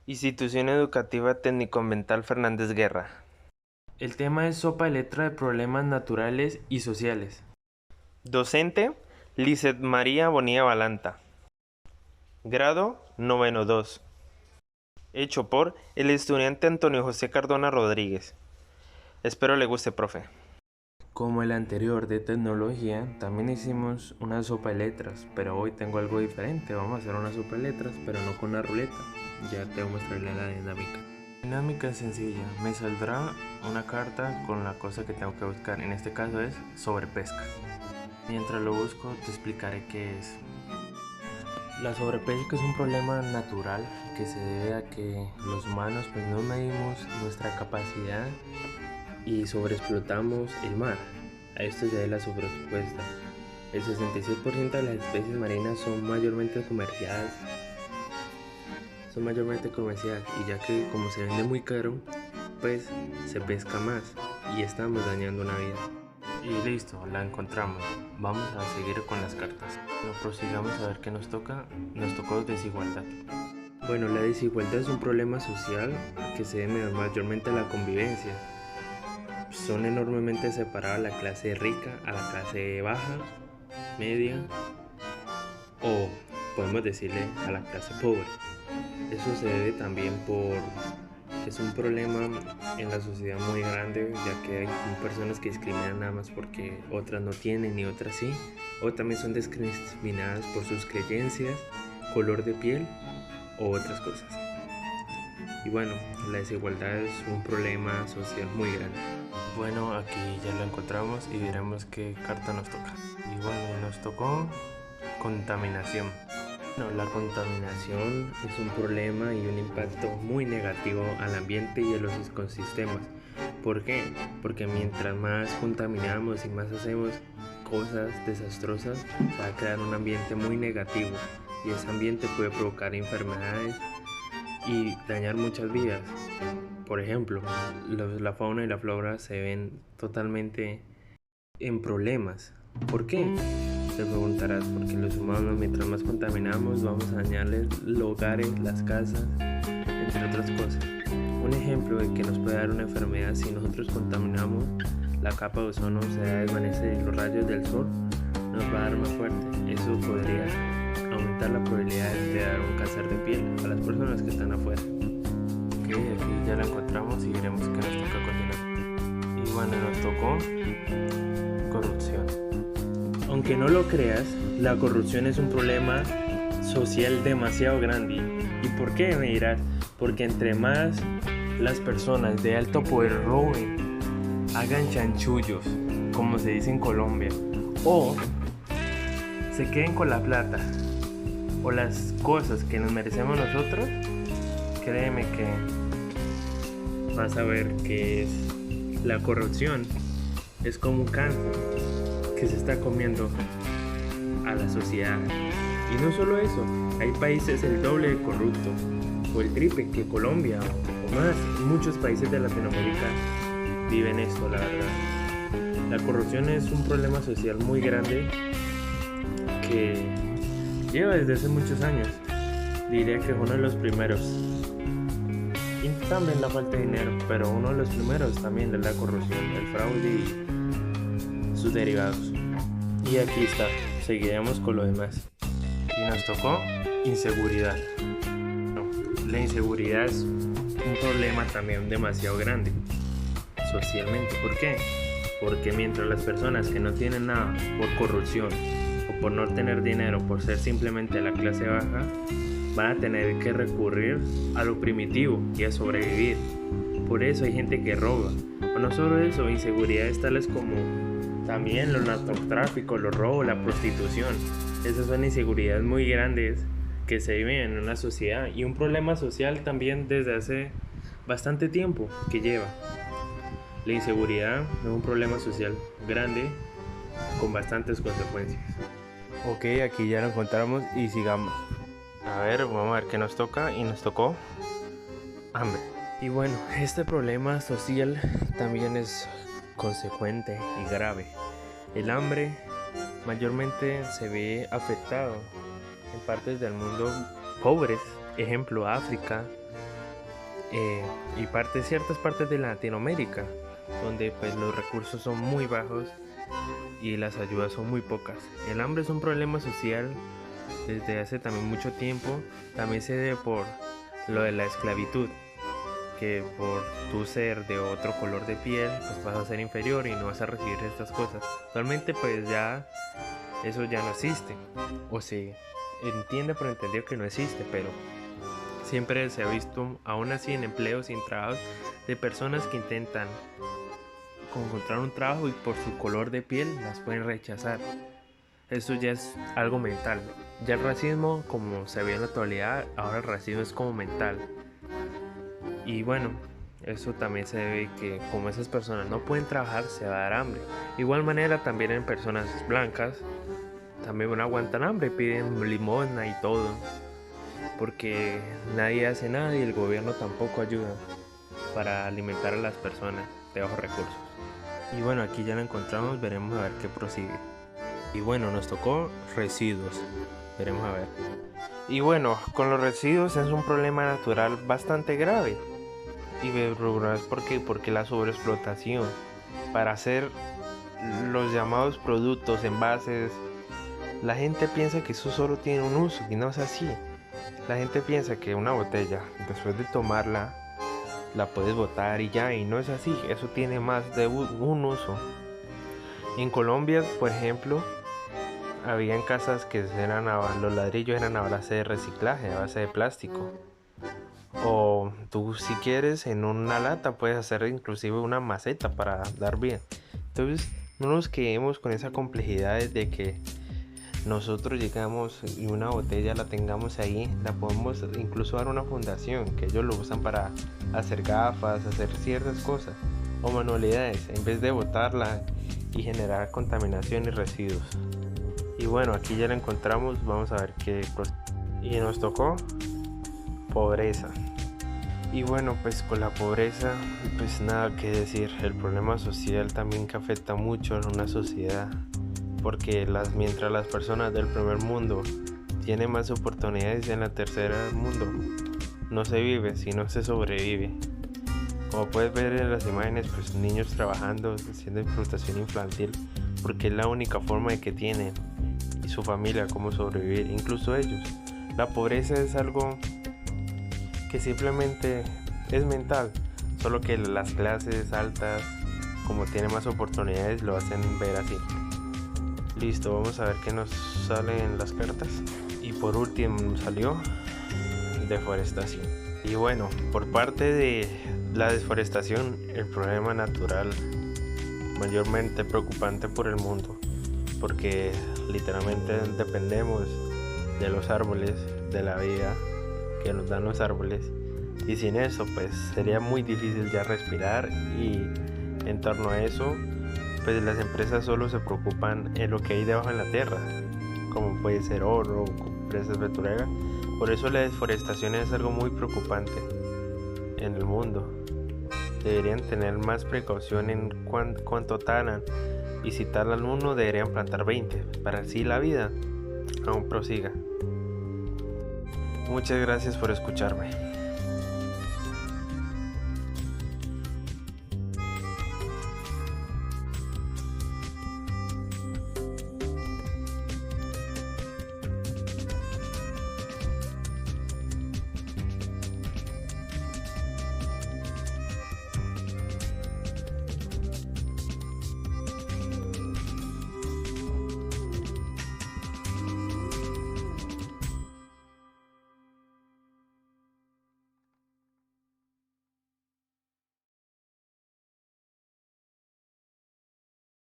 Institución Educativa Técnico-Ambiental Fernández Guerra. El tema es sopa de letra de problemas naturales y sociales. Docente, Lizeth María Bonilla Balanta. Grado noveno 2. Hecho por el estudiante Antonio José Cardona Rodríguez. Espero le guste, profe. Como el anterior de tecnología, también hicimos una sopa de letras, pero hoy tengo algo diferente. Vamos a hacer una sopa de letras, pero no con una ruleta. Ya te voy a mostrarle la dinámica. La dinámica es sencilla. Me saldrá una carta con la cosa que tengo que buscar. En este caso es sobrepesca. Mientras lo busco, te explicaré qué es. La sobrepesca es un problema natural que se debe a que los humanos pues no medimos nuestra capacidad y sobreexplotamos el mar. A esto se debe la sobreexpuesta. El 66% de las especies marinas son mayormente comerciales. Y ya que como se vende muy caro, pues se pesca más y estamos dañando una vida. Y listo, la encontramos. Vamos a seguir con las cartas. Bueno, prosigamos a ver qué nos toca. Nos tocó desigualdad. Bueno, la desigualdad es un problema social que se debe mayormente a la convivencia. Son enormemente separadas la clase rica a la clase baja, media o podemos decirle a la clase pobre. Eso se debe también por que es un problema en la sociedad muy grande, ya que hay personas que discriminan nada más porque otras no tienen y otras sí, o también son discriminadas por sus creencias, color de piel o otras cosas. Y bueno, la desigualdad es un problema social muy grande. Bueno, aquí ya lo encontramos y veremos qué carta nos toca. Y bueno, nos tocó contaminación. Bueno, la contaminación es un problema y un impacto muy negativo al ambiente y a los ecosistemas. ¿Por qué? Porque mientras más contaminamos y más hacemos cosas desastrosas, se va a crear un ambiente muy negativo y ese ambiente puede provocar enfermedades y dañar muchas vidas. Por ejemplo, la fauna y la flora se ven totalmente en problemas. ¿Por qué? Te preguntarás, porque los humanos mientras más contaminamos vamos a dañarles los hogares, las casas, entre otras cosas. Un ejemplo de que nos puede dar una enfermedad si nosotros contaminamos la capa de ozono, se va a desvanecer y los rayos del sol nos va a dar más fuerte. Eso podría aumentar la probabilidad de dar un cáncer de piel a las personas que están afuera. Ok, aquí ya la encontramos y veremos qué nos toca continuar. Y bueno, nos tocó corrupción. Aunque no lo creas, la corrupción es un problema social demasiado grande. ¿Y por qué, me dirás? Porque entre más las personas de alto poder roben, hagan chanchullos, como se dice en Colombia, o se queden con la plata o las cosas que nos merecemos nosotros, créeme que vas a ver que es la corrupción es como un cáncer que se está comiendo a la sociedad. Y no solo eso, hay países el doble de corruptos o el triple que Colombia o más. Muchos países de Latinoamérica viven esto, la verdad. La corrupción es un problema social muy grande que lleva desde hace muchos años. Diría que es uno de los primeros. Y también la falta de dinero, pero uno de los primeros también de la corrupción, el fraude y sus derivados. Y aquí está, seguiremos con lo demás. Y nos tocó inseguridad. No, la inseguridad es un problema también demasiado grande socialmente. ¿Por qué? Porque mientras las personas que no tienen nada por corrupción o por no tener dinero, por ser simplemente la clase baja, van a tener que recurrir a lo primitivo y a sobrevivir. Por eso hay gente que roba. O no solo eso, inseguridades tales como también los narcotráficos, los robos, la prostitución. Esas son inseguridades muy grandes que se viven en una sociedad y un problema social también desde hace bastante tiempo que lleva. La inseguridad es un problema social grande con bastantes consecuencias. Ok, aquí ya lo encontramos y sigamos. A ver, vamos a ver qué nos toca y nos tocó hambre. Y bueno, este problema social también es consecuente y grave. El hambre mayormente se ve afectado en partes del mundo pobres, ejemplo África, y ciertas partes de Latinoamérica, donde pues los recursos son muy bajos y las ayudas son muy pocas. El hambre es un problema social desde hace también mucho tiempo. También se debe por lo de la esclavitud, que por tu ser de otro color de piel pues vas a ser inferior y no vas a recibir estas cosas. Actualmente pues ya eso ya no existe, o se entiende por entendido que no existe, pero siempre se ha visto aún así en empleos y en trabajos de personas que intentan encontrar un trabajo y por su color de piel las pueden rechazar. Eso ya es algo mental. Ya el racismo, como se ve en la actualidad, ahora el racismo es como mental. Y bueno, eso también se debe que como esas personas no pueden trabajar, se va a dar hambre. De igual manera también en personas blancas también no aguantan hambre, piden limosna y todo, porque nadie hace nada y el gobierno tampoco ayuda para alimentar a las personas de bajos recursos. Y bueno, aquí ya lo encontramos, veremos a ver qué prosigue. Y bueno, nos tocó residuos, veremos a ver. Y bueno, con los residuos es un problema natural bastante grave. Y ¿por qué? Porque la sobreexplotación para hacer los llamados productos, envases, la gente piensa que eso solo tiene un uso y no es así. La gente piensa que una botella, después de tomarla, la puedes botar y ya, y no es así. Eso tiene más de un uso. En Colombia, por ejemplo, habían casas que los ladrillos eran a base de reciclaje, a base de plástico. O tú, si quieres, en una lata puedes hacer inclusive una maceta para dar bien. Entonces no nos quedemos con esa complejidad de que nosotros llegamos y una botella la tengamos ahí, la podemos incluso dar a una fundación que ellos lo usan para hacer gafas, hacer ciertas cosas o manualidades, en vez de botarla y generar contaminación y residuos. Y bueno, aquí ya la encontramos, vamos a ver qué. Y nos tocó pobreza. Y bueno, pues con la pobreza, pues nada que decir. El problema social también que afecta mucho a una sociedad, porque mientras las personas del primer mundo tienen más oportunidades, en la tercera mundo no se vive, sino se sobrevive. Como puedes ver en las imágenes, pues niños trabajando, haciendo explotación infantil, porque es la única forma de que tienen y su familia cómo sobrevivir, incluso ellos. La pobreza es algo que simplemente es mental, solo que las clases altas, como tienen más oportunidades, lo hacen ver así. Listo, vamos a ver qué nos sale en las cartas. Y por último salió deforestación. Y bueno, por parte de la deforestación, el problema natural mayormente preocupante por el mundo, porque literalmente dependemos de los árboles, de la vida que nos dan los árboles, y sin eso pues sería muy difícil ya respirar. Y en torno a eso, pues las empresas solo se preocupan en lo que hay debajo de la tierra, como puede ser oro, empresas petroleras. Por eso la deforestación es algo muy preocupante en el mundo. Deberían tener más precaución en cuánto talan, y si talan uno deberían plantar 20, para así la vida aún prosiga. Muchas gracias por escucharme.